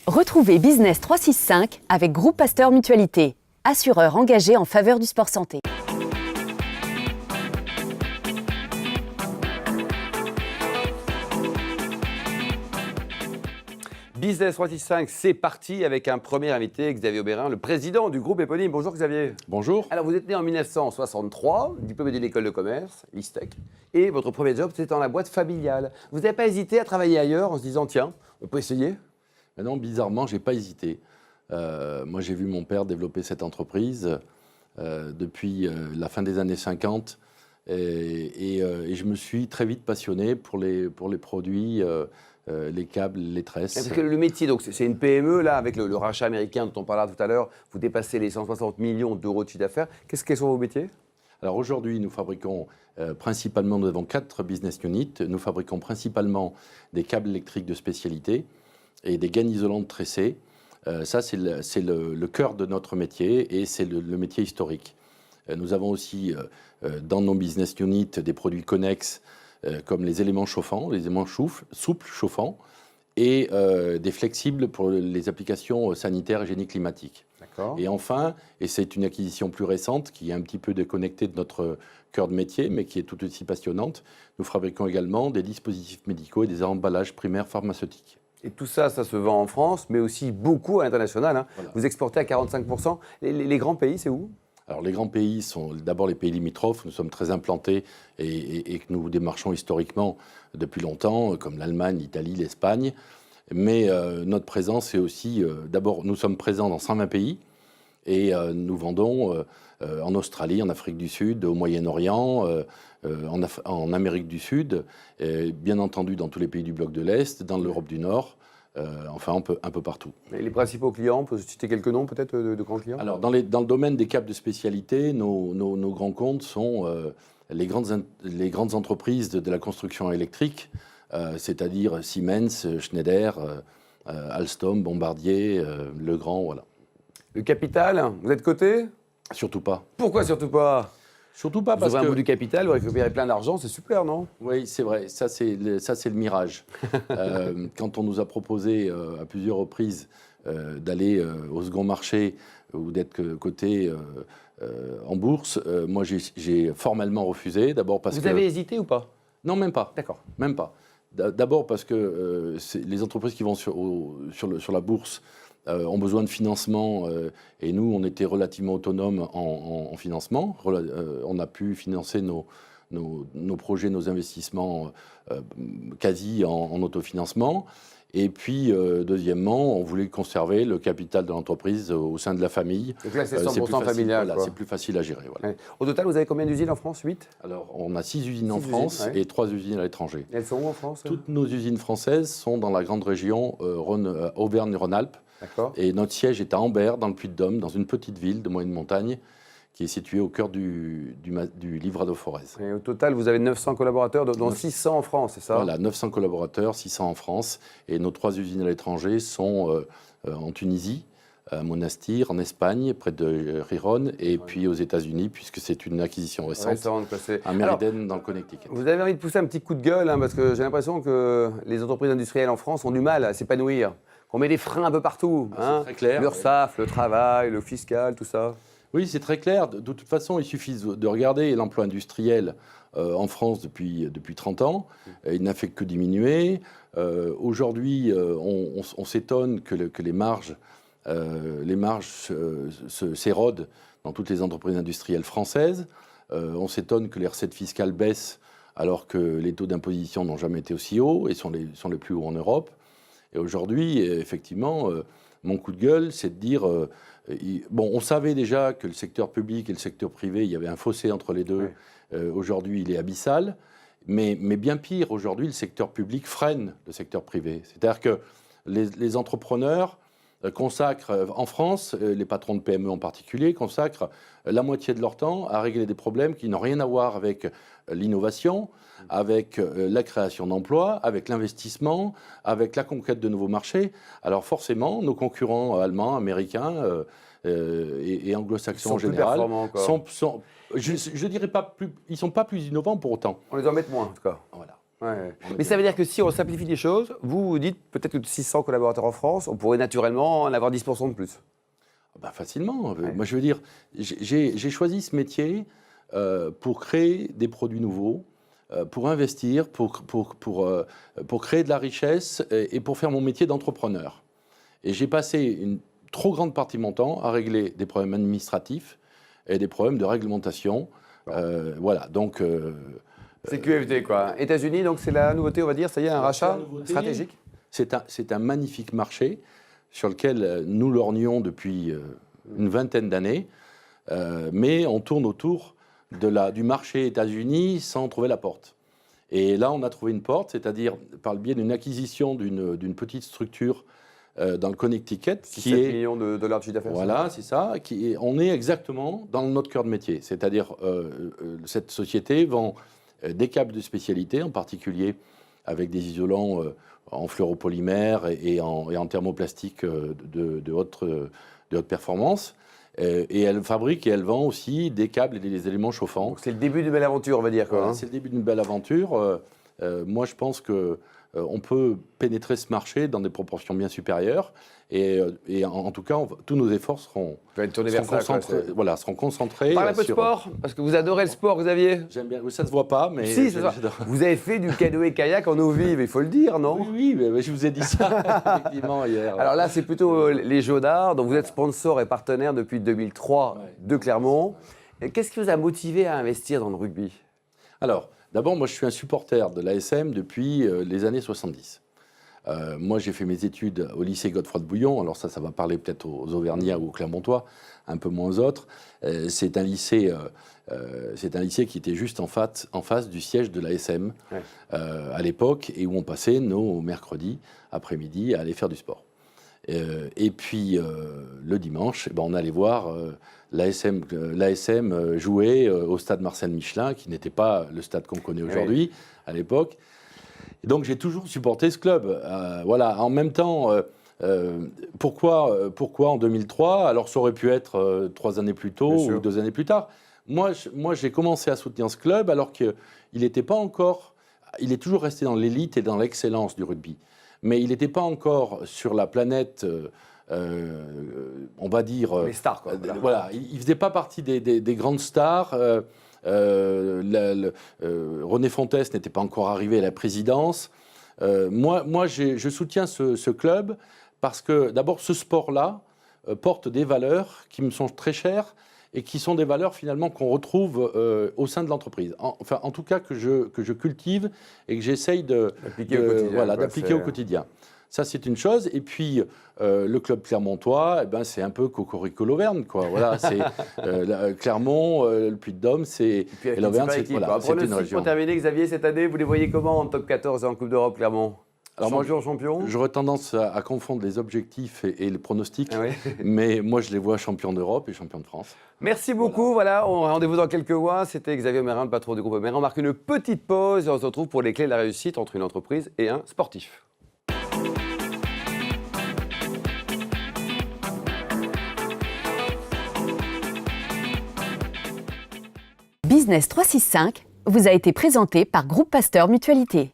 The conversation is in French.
Retrouvez Business 365 avec Groupe Pasteur Mutualité, assureur engagé en faveur du sport santé. Business 365, c'est parti avec un premier invité, Xavier Aubérin, le président du groupe éponyme. Bonjour Xavier. Bonjour. Alors vous êtes né en 1963, diplômé d'une école de commerce, l'ISTEC, et votre premier job c'était dans la boîte familiale. Vous n'avez pas hésité à travailler ailleurs en se disant tiens, on peut essayer? Non, bizarrement, je n'ai pas hésité. Moi, j'ai vu mon père développer cette entreprise depuis la fin des années 50 et je me suis très vite passionné pour les produits, les câbles, les tresses. Parce que le métier, donc c'est une PME, là, avec le rachat américain dont on parlait tout à l'heure, vous dépassez les 160 millions d'euros de chiffre d'affaires. Quels sont vos métiers? Alors aujourd'hui, nous fabriquons principalement, nous avons 4 business units. Nous fabriquons principalement des câbles électriques de spécialité et des gaines isolantes tressées. Ça, c'est le cœur de notre métier et c'est le métier historique. Nous avons aussi dans nos business units des produits connexes comme les éléments chauffants, les éléments souples chauffants et des flexibles pour les applications sanitaires et génie climatique. Et enfin, et c'est une acquisition plus récente qui est un petit peu déconnectée de notre cœur de métier, mais qui est tout aussi passionnante, nous fabriquons également des dispositifs médicaux et des emballages primaires pharmaceutiques. Et tout ça, ça se vend en France, mais aussi beaucoup à l'international. Hein. Voilà. Vous exportez à 45%. Les grands pays, c'est où? Alors les grands pays sont d'abord les pays limitrophes. Nous sommes très implantés et que nous démarchons historiquement depuis longtemps, comme l'Allemagne, l'Italie, l'Espagne. Mais notre présence est aussi, d'abord, nous sommes présents dans 120 pays et nous vendons en Australie, en Afrique du Sud, au Moyen-Orient, en Amérique du Sud, et bien entendu dans tous les pays du bloc de l'Est, dans l'Europe du Nord, enfin un peu partout. Et les principaux clients, on peut citer quelques noms peut-être de grands clients? Alors dans le domaine des câbles de spécialité, nos grands comptes sont les grandes entreprises de la construction électrique, c'est-à-dire Siemens, Schneider, Alstom, Bombardier, Legrand, voilà. Le capital, vous êtes coté? Surtout pas. Pourquoi surtout pas? Surtout pas Vous parce aurez un que... bout du capital, vous récupérez plein d'argent, c'est super, non? Oui, c'est vrai, ça c'est le mirage. Quand on nous a proposé à plusieurs reprises d'aller au second marché ou d'être coté en bourse, moi j'ai formellement refusé, d'abord parce que... Vous avez hésité ou pas? Non, même pas. D'accord. Même pas. D'abord parce que les entreprises qui vont sur la bourse ont besoin de financement et nous, on était relativement autonomes en financement. On a pu financer nos projets, nos investissements quasi en autofinancement. Et puis, deuxièmement, on voulait conserver le capital de l'entreprise au sein de la famille. Donc là, c'est 100% familial. Voilà, c'est plus facile à gérer. Voilà. Ouais. Au total, vous avez combien d'usines en France? 8? Alors, on a 6 usines en France et 3 usines à l'étranger. Elles sont où en France? Toutes nos usines françaises sont dans la grande région Auvergne-Rhône-Alpes. Et notre siège est à Ambert, dans le Puy-de-Dôme, dans une petite ville de moyenne montagne, qui est située au cœur du Livret de Forez. Et au total, vous avez 900 collaborateurs, dont 600 en France, c'est ça? Voilà, 900 collaborateurs, 600 en France. Et nos 3 usines à l'étranger sont en Tunisie, à Monastir, en Espagne, près de Riron, et puis aux États-Unis, puisque c'est une acquisition récente, à Meriden, dans le Connecticut. Vous avez envie de pousser un petit coup de gueule, hein, parce que j'ai l'impression que les entreprises industrielles en France ont du mal à s'épanouir. On met des freins un peu partout. C'est très clair. L'URSSAF, le travail, le fiscal, tout ça. Oui, c'est très clair. De toute façon, il suffit de regarder l'emploi industriel en France depuis 30 ans. Il n'a fait que diminuer. Aujourd'hui, on s'étonne que les marges s'érodent dans toutes les entreprises industrielles françaises. On s'étonne que les recettes fiscales baissent alors que les taux d'imposition n'ont jamais été aussi hauts et sont les plus hauts en Europe. Et aujourd'hui, effectivement, mon coup de gueule, c'est de dire... on savait déjà que le secteur public et le secteur privé, il y avait un fossé entre les deux. Aujourd'hui, il est abyssal. Mais bien pire, aujourd'hui, le secteur public freine le secteur privé. C'est-à-dire que les entrepreneurs consacrent, en France, les patrons de PME en particulier, consacrent la moitié de leur temps à régler des problèmes qui n'ont rien à voir avec l'innovation, avec la création d'emplois, avec l'investissement, avec la conquête de nouveaux marchés. Alors forcément, nos concurrents allemands, américains et anglo-saxons en général je ne dirais pas plus, ils ne sont pas plus innovants pour autant. On les embête moins en tout cas. Voilà. Ouais. Mais ça veut dire que si on simplifie les choses, vous dites peut-être que de 600 collaborateurs en France, on pourrait naturellement en avoir 10% de plus. Bah, facilement. Ouais. Moi, je veux dire, j'ai choisi ce métier pour créer des produits nouveaux, pour investir, pour créer de la richesse et pour faire mon métier d'entrepreneur. Et j'ai passé une trop grande partie de mon temps à régler des problèmes administratifs et des problèmes de réglementation. Voilà, donc... C'est QFD, quoi. États-Unis, donc c'est la nouveauté, on va dire, ça y est, un rachat stratégique. C'est un magnifique marché sur lequel nous lorgnions depuis une vingtaine d'années, mais on tourne autour du marché États-Unis sans trouver la porte. Et là, on a trouvé une porte, c'est-à-dire par le biais d'une acquisition d'une petite structure dans le Connecticut, qui est 7 millions de dollars de chiffre d'affaires. voilà, c'est ça. On est exactement dans notre cœur de métier, c'est-à-dire cette société vend des câbles de spécialité, en particulier avec des isolants en fluoropolymère et en thermoplastique de haute performance. Et elle fabrique et elle vend aussi des câbles et des éléments chauffants. Donc c'est le début d'une belle aventure, on va dire, quoi. Voilà, Hein. c'est le début d'une belle aventure. Moi, je pense qu'on peut pénétrer ce marché dans des proportions bien supérieures. Et en tout cas, tous nos efforts seront Tourner vers ça, quoi, concentrés. Voilà, seront concentrés. Parle un peu de sport, parce que vous adorez le sport, Xavier. J'aime bien. Ça se voit pas, mais Si, ça se voit. j'adore. Vous avez fait du canoë-kayak en eau vive, il faut le dire, non? Oui, mais je vous ai dit ça effectivement hier. Alors là, c'est plutôt les Jeux d'Art, dont vous êtes sponsor et partenaire depuis 2003 de Clermont. Et qu'est-ce qui vous a motivé à investir dans le rugby? Alors, d'abord, moi, je suis un supporter de l'ASM depuis les années 70. Moi, j'ai fait mes études au lycée Godefroy de Bouillon. Alors ça va parler peut-être aux Auvergnats ou aux Clermontois, un peu moins aux autres. C'est un lycée qui était juste en face du siège de l'ASM à l'époque, et où on passait nos mercredis après-midi à aller faire du sport. Et puis, le dimanche, on allait voir l'ASM jouer au stade Marcel Michelin, qui n'était pas le stade qu'on connaît aujourd'hui à l'époque. Et donc, j'ai toujours supporté ce club. Voilà. En même temps, pourquoi en 2003? Alors, ça aurait pu être 3 années plus tôt ou 2 années plus tard. Moi, j'ai commencé à soutenir ce club alors qu'il n'était pas encore... Il est toujours resté dans l'élite et dans l'excellence du rugby. Mais il n'était pas encore sur la planète, on va dire... Les stars, quoi. Voilà, il ne faisait pas partie des grandes stars. René Fontes n'était pas encore arrivé à la présidence. Moi je soutiens ce club parce que, d'abord, ce sport-là porte des valeurs qui me sont très chères et qui sont des valeurs, finalement, qu'on retrouve au sein de l'entreprise. En tout cas, que je cultive et que j'essaye d'appliquer au quotidien. Ça, c'est une chose. Et puis, le club clermontois, c'est un peu Cocorico l'Auvergne, quoi. Voilà, c'est Clermont, le Puy-de-Dôme, et l'Auvergne, c'est une région. Pour terminer, Xavier, cette année, vous les voyez comment en top 14 et en Coupe d'Europe, Clermont? Alors champion. J'aurais tendance à confondre les objectifs et les pronostics, Ah oui. mais moi, je les vois champions d'Europe et champions de France. Merci beaucoup. Voilà, on rendez-vous dans quelques mois. C'était Xavier Mérin, le patron du groupe Mérin. On marque une petite pause et on se retrouve pour les clés de la réussite entre une entreprise et un sportif. Business 365 vous a été présenté par Groupe Pasteur Mutualité.